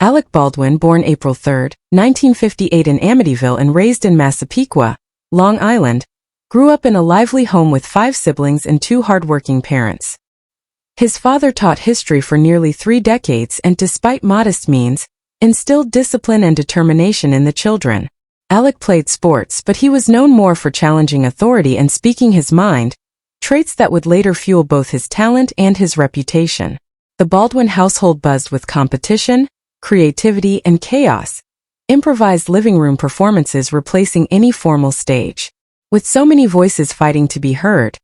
Alec Baldwin, born April 3, 1958 in Amityville and raised in Massapequa, Long Island, grew up in a lively home with 5 siblings and 2 hardworking parents. His father taught history for nearly 3 decades and, despite modest means, instilled discipline and determination in the children. Alec played sports, but he was known more for challenging authority and speaking his mind, traits that would later fuel both his talent and his reputation. The Baldwin household buzzed with competition, creativity, and chaos, improvised living room performances replacing any formal stage. With so many voices fighting to be heard,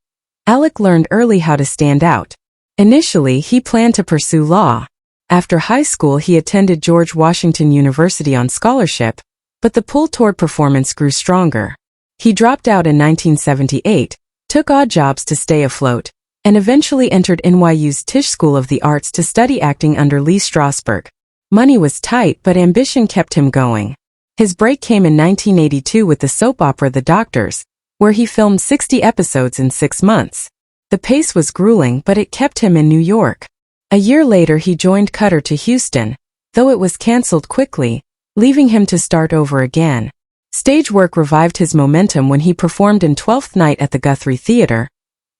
Alec learned early how to stand out. Initially, he planned to pursue law. After high school, he attended George Washington University on scholarship, but the pull toward performance grew stronger. He dropped out in 1978, took odd jobs to stay afloat, and eventually entered NYU's Tisch School of the Arts to study acting under Lee Strasberg. Money was tight, but ambition kept him going. His break came in 1982 with the soap opera The Doctors, where he filmed 60 episodes in 6 months. The pace was grueling, but it kept him in New York. A year later, he joined Cutter to Houston, though it was canceled quickly, leaving him to start over again. Stage work revived his momentum when he performed in Twelfth Night at the Guthrie Theater,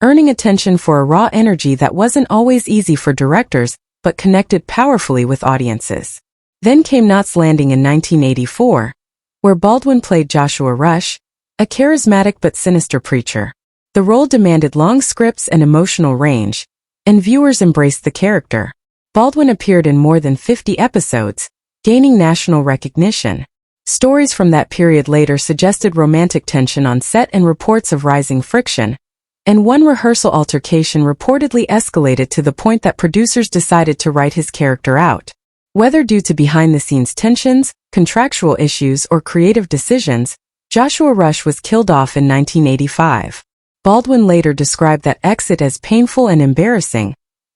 earning attention for a raw energy that wasn't always easy for directors but connected powerfully with audiences. Then came Knots Landing in 1984, where Baldwin played Joshua Rush, a charismatic but sinister preacher. The role demanded long scripts and emotional range, and viewers embraced the character. Baldwin appeared in more than 50 episodes, gaining national recognition. Stories from that period later suggested romantic tension on set and reports of rising friction, and one rehearsal altercation reportedly escalated to the point that producers decided to write his character out. Whether due to behind-the-scenes tensions, contractual issues, or creative decisions, Joshua Rush was killed off in 1985. Baldwin later described that exit as painful and embarrassing,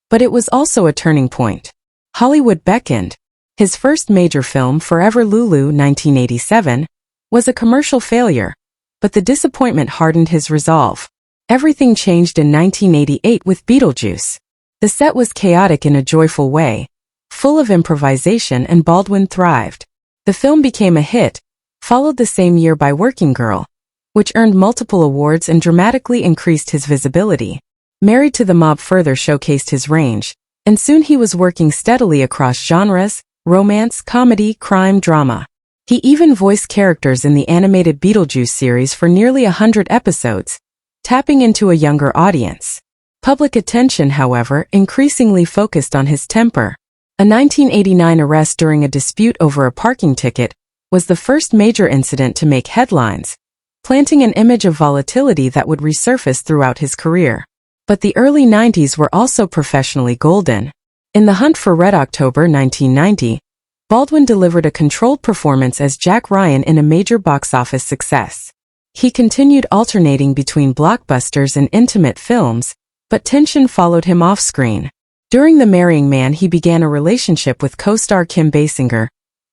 but it was also a turning point. Hollywood beckoned. His first major film, Forever Lulu 1987, was a commercial failure, but the disappointment hardened his resolve. Everything changed in 1988 with Beetlejuice. The set was chaotic in a joyful way, full of improvisation, and Baldwin thrived. The film became a hit, followed the same year by Working Girl, which earned multiple awards and dramatically increased his visibility. Married to the Mob further showcased his range, and soon he was working steadily across genres: romance, comedy, crime, drama. He even voiced characters in the animated Beetlejuice series for nearly 100 episodes, tapping into a younger audience. Public attention, however, increasingly focused on his temper. A 1989 arrest during a dispute over a parking ticket was the first major incident to make headlines, planting an image of volatility that would resurface throughout his career. But the early 90s were also professionally golden. In The Hunt for Red October 1990, Baldwin delivered a controlled performance as Jack Ryan in a major box office success. He continued alternating between blockbusters and intimate films, but tension followed him off-screen. During The Marrying Man, he began a relationship with co-star Kim Basinger,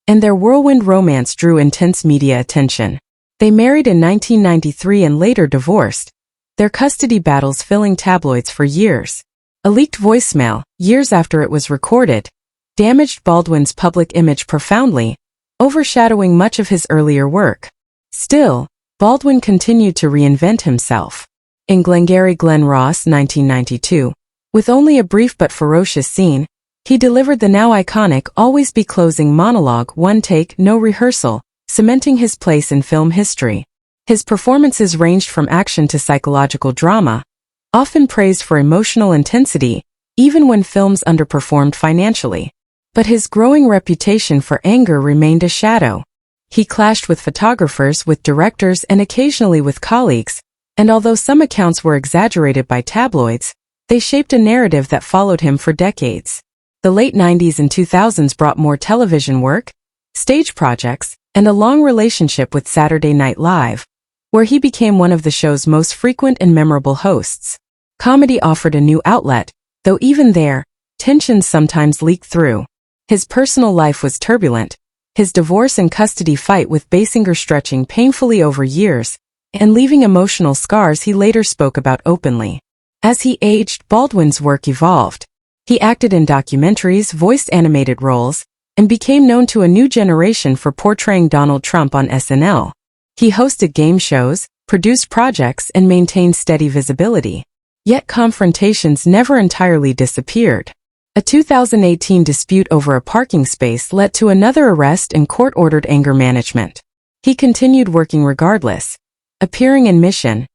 and their whirlwind romance drew intense media attention. They married in 1993 and later divorced, their custody battles filling tabloids for years. A leaked voicemail, years after it was recorded, damaged Baldwin's public image profoundly, overshadowing much of his earlier work. Still, Baldwin continued to reinvent himself. In Glengarry Glen Ross 1992, with only a brief but ferocious scene, he delivered the now iconic Always Be Closing monologue, one take, no rehearsal, cementing his place in film history. His performances ranged from action to psychological drama, often praised for emotional intensity, even when films underperformed financially. But his growing reputation for anger remained a shadow. He clashed with photographers, with directors, and occasionally with colleagues, and although some accounts were exaggerated by tabloids, they shaped a narrative that followed him for decades. The late 90s and 2000s brought more television work, stage projects, and a long relationship with Saturday Night Live, where he became one of the show's most frequent and memorable hosts. Comedy offered a new outlet, though even there, tensions sometimes leaked through. His personal life was turbulent, his divorce and custody fight with Basinger stretching painfully over years, and leaving emotional scars he later spoke about openly. As he aged, Baldwin's work evolved. He acted in documentaries, voiced animated roles, and became known to a new generation for portraying Donald Trump on SNL. He hosted game shows, produced projects, and maintained steady visibility. Yet confrontations never entirely disappeared. A 2018 dispute over a parking space led to another arrest and court-ordered anger management. He continued working regardless, appearing in Mission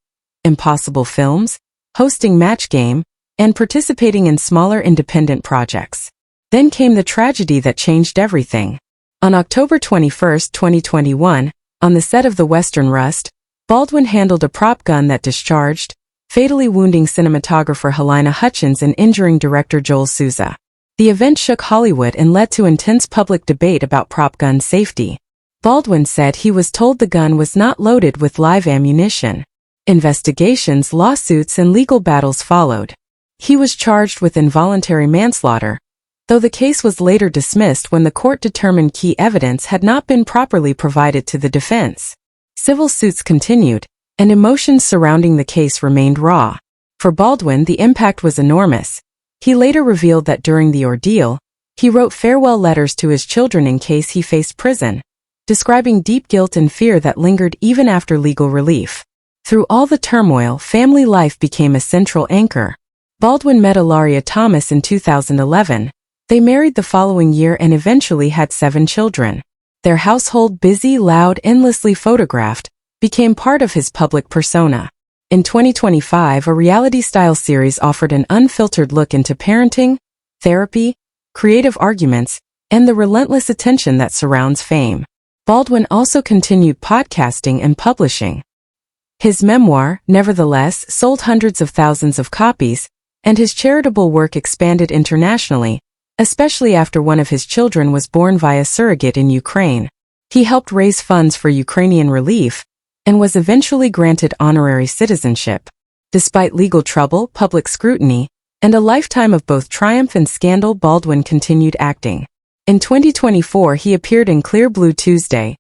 Impossible films, hosting Match Game, and participating in smaller independent projects. Then came the tragedy that changed everything. On October 21, 2021, on the set of The Western Rust, Baldwin handled a prop gun that discharged, fatally wounding cinematographer Helena Hutchins and injuring director Joel Souza. The event shook Hollywood and led to intense public debate about prop gun safety. Baldwin said he was told the gun was not loaded with live ammunition. Investigations, lawsuits, and legal battles followed. He was charged with involuntary manslaughter, though the case was later dismissed when the court determined key evidence had not been properly provided to the defense. Civil suits continued, and emotions surrounding the case remained raw. For Baldwin, the impact was enormous. He later revealed that during the ordeal, he wrote farewell letters to his children in case he faced prison, describing deep guilt and fear that lingered even after legal relief. Through all the turmoil, family life became a central anchor. Baldwin met Ilaria Thomas in 2011. They married the following year and eventually had 7 children. Their household, busy, loud, endlessly photographed, became part of his public persona. In 2025, a reality-style series offered an unfiltered look into parenting, therapy, creative arguments, and the relentless attention that surrounds fame. Baldwin also continued podcasting and publishing. His memoir, Nevertheless, sold hundreds of thousands of copies, and his charitable work expanded internationally, especially after one of his children was born via surrogate in Ukraine. He helped raise funds for Ukrainian relief, and was eventually granted honorary citizenship. Despite legal trouble, public scrutiny, and a lifetime of both triumph and scandal, Baldwin continued acting. In 2024, he appeared in Clear Blue Tuesday,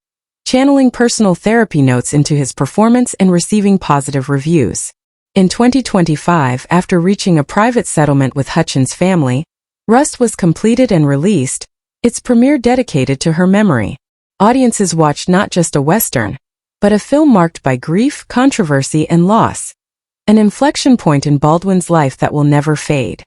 channeling personal therapy notes into his performance and receiving positive reviews. In 2025, after reaching a private settlement with Hutchins' family, Rust was completed and released, its premiere dedicated to her memory. Audiences watched not just a Western, but a film marked by grief, controversy, and loss, an inflection point in Baldwin's life that will never fade.